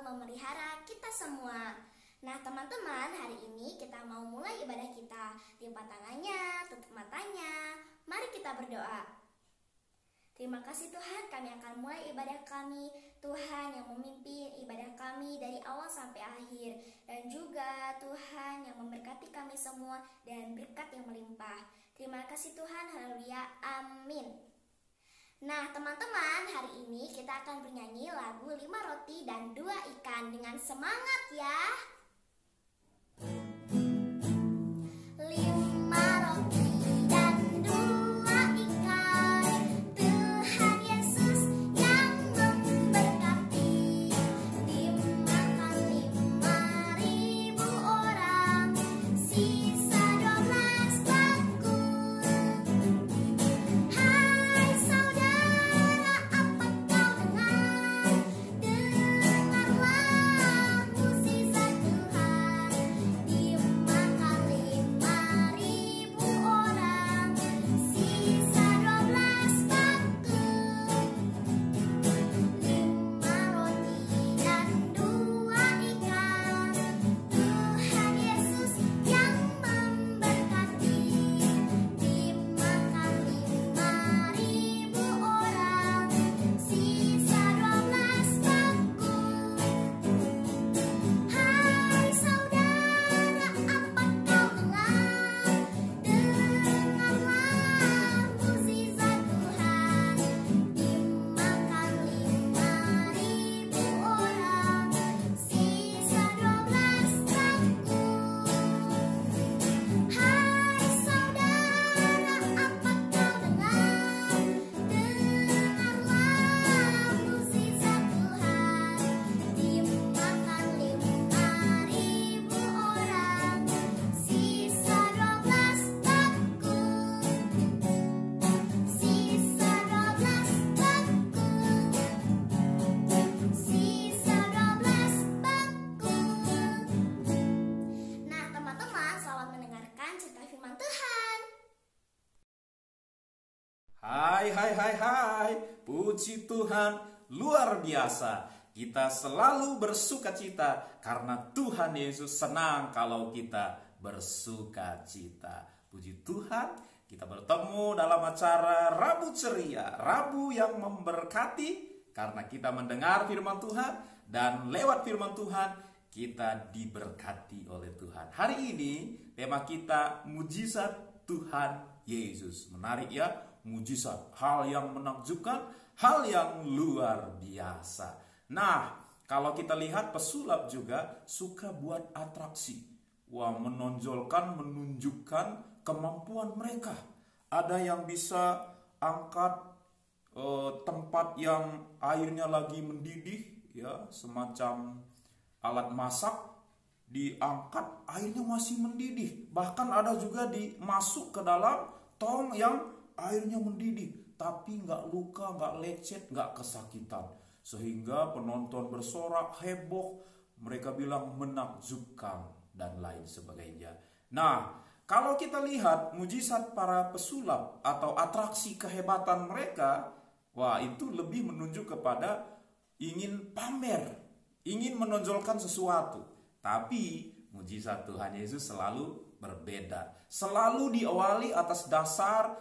memelihara kita semua. Nah teman-teman, hari ini kita mau mulai ibadah kita. Lipat tangannya, tutup matanya. Mari kita berdoa. Terima kasih Tuhan, kami akan mulai ibadah kami. Tuhan yang memimpin ibadah kami dari awal sampai akhir. Dan juga Tuhan yang memberkati kami semua dan berkat yang melimpah. Terima kasih Tuhan, haleluya, amin. Nah teman-teman, hari ini kita akan bernyanyi lagu 5 roti dan 2 ikan dengan semangat ya. 5 roti dan 2 ikan, Tuhan Yesus yang memberkati. Dimakan 5.000 orang, sisa 12 bakul. Hai saudara, apa kau dengar? Dengarlah mukjizat Tuhan. Dimakan 5.000 orang, sisa 12 bakul. 5 roti dan 2 ikan, Tuhan Yesus yang memberkati. Dimakan 5.000 orang, sisa 12 bakul. Hai saudara, apa kau dengar? Dengarlah mukjizat Tuhan. Dimakan 5.000 orang, sisa 12 bakul. Hai saudara, apa kau dengar? Dengarlah mukjizat Tuhan. Dimakan 5.000 orang, sisa 12 bakul. Sisa 12 bakul. Sisa 12 bakul. Nah teman-teman, selamat mendengarkan cerita firman Tuhan. Hai, puji Tuhan, luar biasa. Kita selalu bersukacita karena Tuhan Yesus senang kalau kita bersukacita. Puji Tuhan, kita bertemu dalam acara Rabu Ceria, Rabu yang memberkati karena kita mendengar firman Tuhan dan lewat firman Tuhan kita diberkati oleh Tuhan. Hari ini tema kita mujizat Tuhan Yesus. Menarik ya, mujizat, hal yang menakjubkan, hal yang luar biasa. Nah, kalau kita lihat pesulap juga suka buat atraksi. Wah, menonjolkan, menunjukkan kemampuan mereka. Ada yang bisa angkat tempat yang airnya lagi mendidih, ya, semacam alat masak, diangkat airnya masih mendidih. Bahkan ada juga dimasuk ke dalam tong yang airnya mendidih, tapi nggak luka, nggak lecet, nggak kesakitan. Sehingga penonton bersorak, heboh, mereka bilang menakjubkan dan lain sebagainya. Nah, kalau kita lihat mujizat para pesulap atau atraksi kehebatan mereka, wah itu lebih menunjuk kepada ingin pamer, ingin menonjolkan sesuatu. Tapi mujizat Tuhan Yesus selalu berbeda. Selalu diawali atas dasar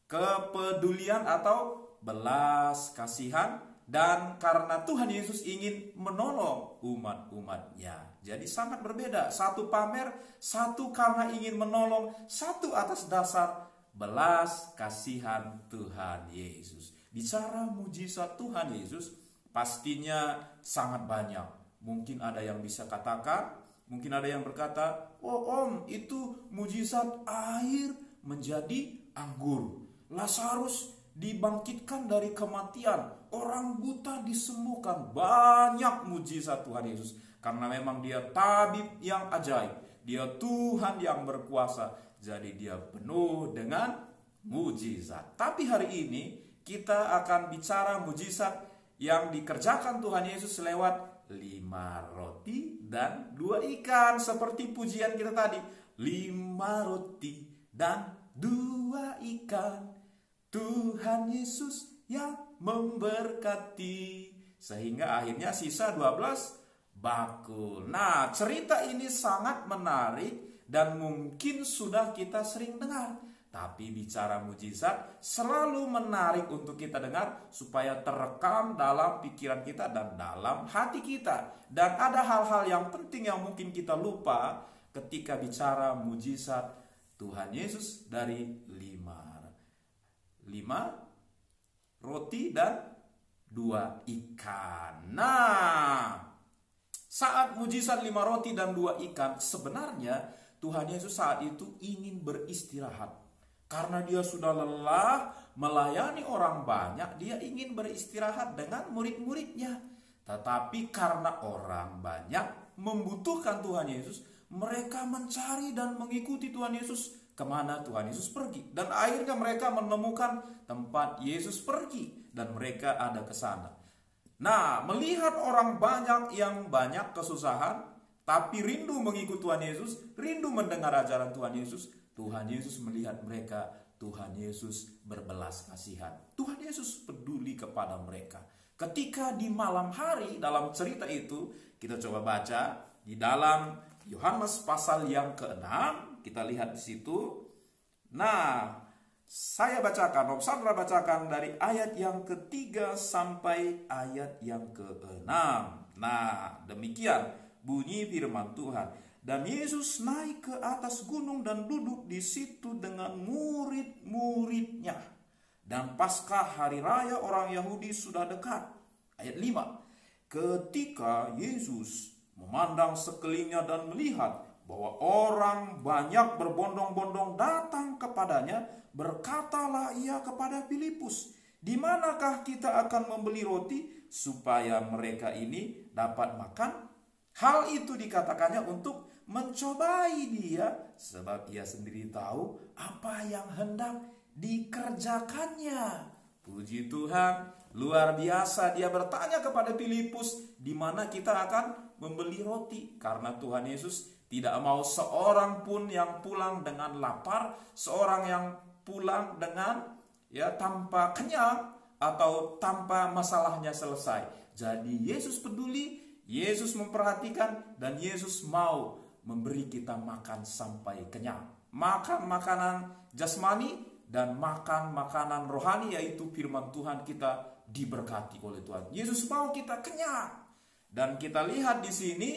kepedulian atau belas kasihan. Dan karena Tuhan Yesus ingin menolong umat-umatnya. Jadi sangat berbeda. Satu pamer, satu karena ingin menolong, satu atas dasar belas kasihan Tuhan Yesus. Bicara mujizat Tuhan Yesus pastinya sangat banyak. Mungkin ada yang bisa katakan, mungkin ada yang berkata, oh om, itu mujizat air menjadi anggur. Lazarus dibangkitkan dari kematian. Orang buta disembuhkan. Banyak mujizat Tuhan Yesus. Karena memang dia tabib yang ajaib. Dia Tuhan yang berkuasa. Jadi dia penuh dengan mujizat. Tapi hari ini kita akan bicara mujizat yang dikerjakan Tuhan Yesus lewat 5 roti dan 2 ikan. Seperti pujian kita tadi. 5 roti dan 2 ikan. Tuhan Yesus yang memberkati. Sehingga akhirnya sisa 12 bakul. Nah, cerita ini sangat menarik dan mungkin sudah kita sering dengar. Tapi bicara mujizat selalu menarik untuk kita dengar supaya terekam dalam pikiran kita dan dalam hati kita. Dan ada hal-hal yang penting yang mungkin kita lupa ketika bicara mujizat Tuhan Yesus dari lima roti dan 2 ikan. Nah, saat mujizat 5 roti dan 2 ikan, sebenarnya Tuhan Yesus saat itu ingin beristirahat. Karena dia sudah lelah melayani orang banyak, dia ingin beristirahat dengan murid-muridnya. Tetapi karena orang banyak membutuhkan Tuhan Yesus, mereka mencari dan mengikuti Tuhan Yesus kemana Tuhan Yesus pergi. Dan akhirnya mereka menemukan tempat Yesus pergi dan mereka ada ke sana. Nah, melihat orang banyak yang banyak kesusahan, tapi rindu mengikut Tuhan Yesus, rindu mendengar ajaran Tuhan Yesus, Tuhan Yesus melihat mereka, Tuhan Yesus berbelas kasihan. Tuhan Yesus peduli kepada mereka. Ketika di malam hari dalam cerita itu, kita coba baca di dalam Yohanes pasal yang ke-6, kita lihat di situ. Nah, saya bacakan, Om Sandra bacakan dari ayat yang ke-3 sampai ayat yang ke-6. Nah, demikian bunyi firman Tuhan. Dan Yesus naik ke atas gunung dan duduk di situ dengan murid-muridnya. Dan Paskah hari raya orang Yahudi sudah dekat. Ayat 5. Ketika Yesus memandang sekelilingnya dan melihat bahwa orang banyak berbondong-bondong datang kepadanya, berkatalah ia kepada Filipus, "Di manakah kita akan membeli roti supaya mereka ini dapat makan?" Hal itu dikatakannya untuk mencobai dia, sebab ia sendiri tahu apa yang hendak dikerjakannya. Puji Tuhan, luar biasa. Dia bertanya kepada Filipus, di mana kita akan membeli roti? Karena Tuhan Yesus tidak mau seorang pun yang pulang dengan lapar, seorang yang pulang dengan tanpa kenyang atau tanpa masalahnya selesai. Jadi Yesus peduli, Yesus memperhatikan, dan Yesus mau memberi kita makan sampai kenyang. Makan makanan jasmani dan makan makanan rohani, yaitu firman Tuhan, kita diberkati oleh Tuhan. Yesus mau kita kenyang. Dan kita lihat di sini,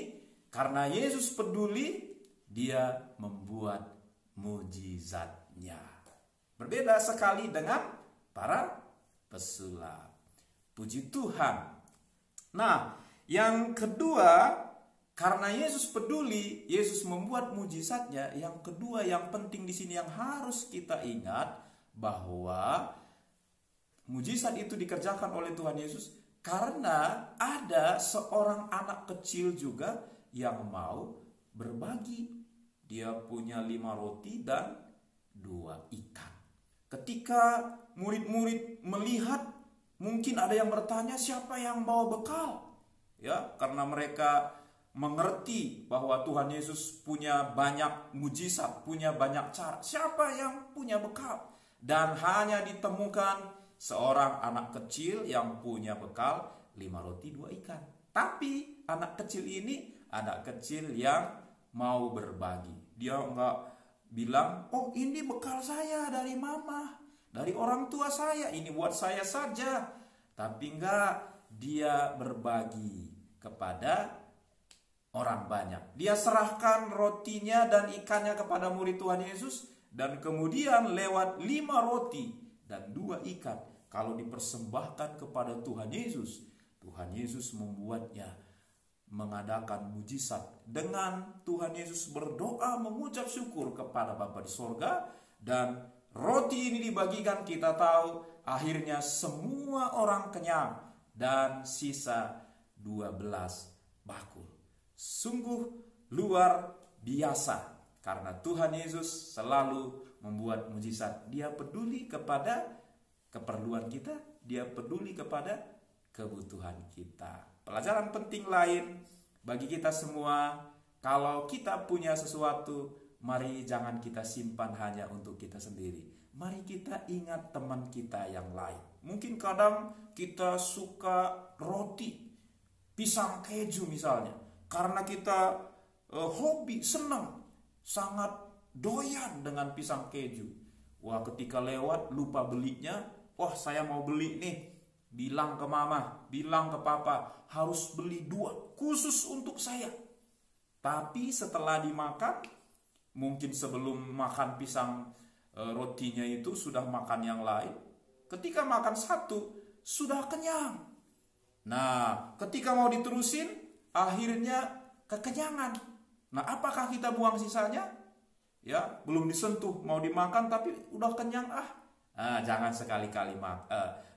karena Yesus peduli, dia membuat mujizatnya. Berbeda sekali dengan para pesulap. Puji Tuhan. Nah, yang kedua, karena Yesus peduli, Yesus membuat mujizatnya. Yang kedua yang penting di sini yang harus kita ingat, bahwa mujizat itu dikerjakan oleh Tuhan Yesus karena ada seorang anak kecil juga yang mau berbagi. Dia punya 5 roti dan 2 ikan. Ketika murid-murid melihat, mungkin ada yang bertanya, siapa yang bawa bekal? Ya, karena mereka mengerti bahwa Tuhan Yesus punya banyak mujizat, punya banyak cara. Siapa yang punya bekal? Dan hanya ditemukan seorang anak kecil yang punya bekal 5 roti 2 ikan. Tapi anak kecil ini anak kecil yang mau berbagi. Dia enggak bilang, oh ini bekal saya dari mama, dari orang tua saya, ini buat saya saja. Tapi enggak, dia berbagi kepada orang banyak. Dia serahkan rotinya dan ikannya kepada murid Tuhan Yesus. Dan kemudian lewat 5 roti dan 2 ikan, kalau dipersembahkan kepada Tuhan Yesus, Tuhan Yesus membuatnya mengadakan mujizat. Dengan Tuhan Yesus berdoa mengucap syukur kepada Bapa di sorga, dan roti ini dibagikan, kita tahu akhirnya semua orang kenyang dan sisa 12 bakul. Sungguh luar biasa, karena Tuhan Yesus selalu membuat mujizat. Dia peduli kepada keperluan kita, dia peduli kepada kebutuhan kita. Pelajaran penting lain bagi kita semua, kalau kita punya sesuatu, mari jangan kita simpan hanya untuk kita sendiri. Mari kita ingat teman kita yang lain. Mungkin kadang kita suka roti, pisang keju misalnya. karena kita hobi, senang, sangat doyan dengan pisang keju. Wah, ketika lewat lupa belinya, wah saya mau beli nih. Bilang ke mama, bilang ke papa, harus beli 2 khusus untuk saya. Tapi setelah dimakan, mungkin sebelum makan pisang rotinya itu sudah makan yang lain. Ketika makan 1, sudah kenyang. Nah, ketika mau diterusin, akhirnya kekenyangan. Nah, apakah kita buang sisanya? Ya, belum disentuh, mau dimakan tapi udah kenyang Nah, jangan sekali-kali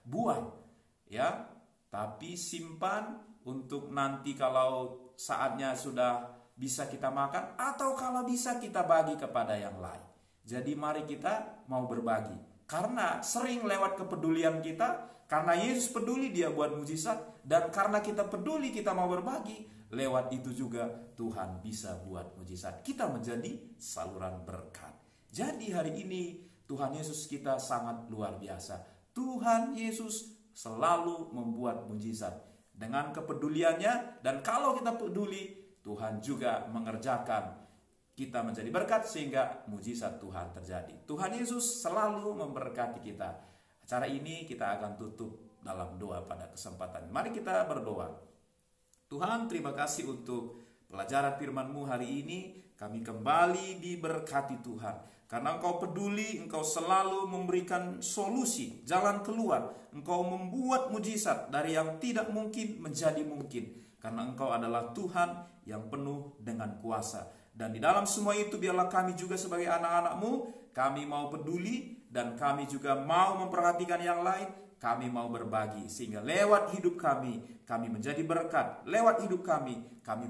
buang, ya. Tapi simpan untuk nanti kalau saatnya sudah bisa kita makan, atau kalau bisa kita bagi kepada yang lain. Jadi mari kita mau berbagi. Karena sering lewat kepedulian kita, karena Yesus peduli dia buat mujizat, dan karena kita peduli kita mau berbagi, lewat itu juga Tuhan bisa buat mujizat. Kita menjadi saluran berkat. Jadi hari ini Tuhan Yesus kita sangat luar biasa. Tuhan Yesus selalu membuat mujizat dengan kepeduliannya, dan kalau kita peduli, Tuhan juga mengerjakan kita menjadi berkat sehingga mujizat Tuhan terjadi. Tuhan Yesus selalu memberkati kita. Acara ini kita akan tutup dalam doa pada kesempatan. Mari kita berdoa. Tuhan, terima kasih untuk pelajaran firman-Mu hari ini. Kami kembali diberkati Tuhan. Karena Engkau peduli, Engkau selalu memberikan solusi, jalan keluar. Engkau membuat mujizat dari yang tidak mungkin menjadi mungkin. Karena Engkau adalah Tuhan yang penuh dengan kuasa. Dan di dalam semua itu biarlah kami juga sebagai anak-anak-Mu, kami mau peduli dan kami juga mau memperhatikan yang lain. Kami mau berbagi sehingga lewat hidup kami menjadi berkat. Lewat hidup kami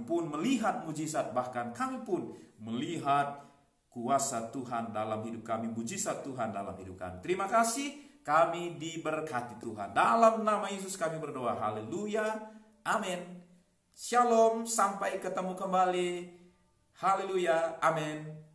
pun melihat mujizat, bahkan kami pun melihat kuasa Tuhan dalam hidup kami, mujizat Tuhan dalam hidup kami. Terima kasih, kami diberkati Tuhan. Dalam nama Yesus kami berdoa. Haleluya. Amin. Shalom, sampai ketemu kembali. Haleluya. Amin.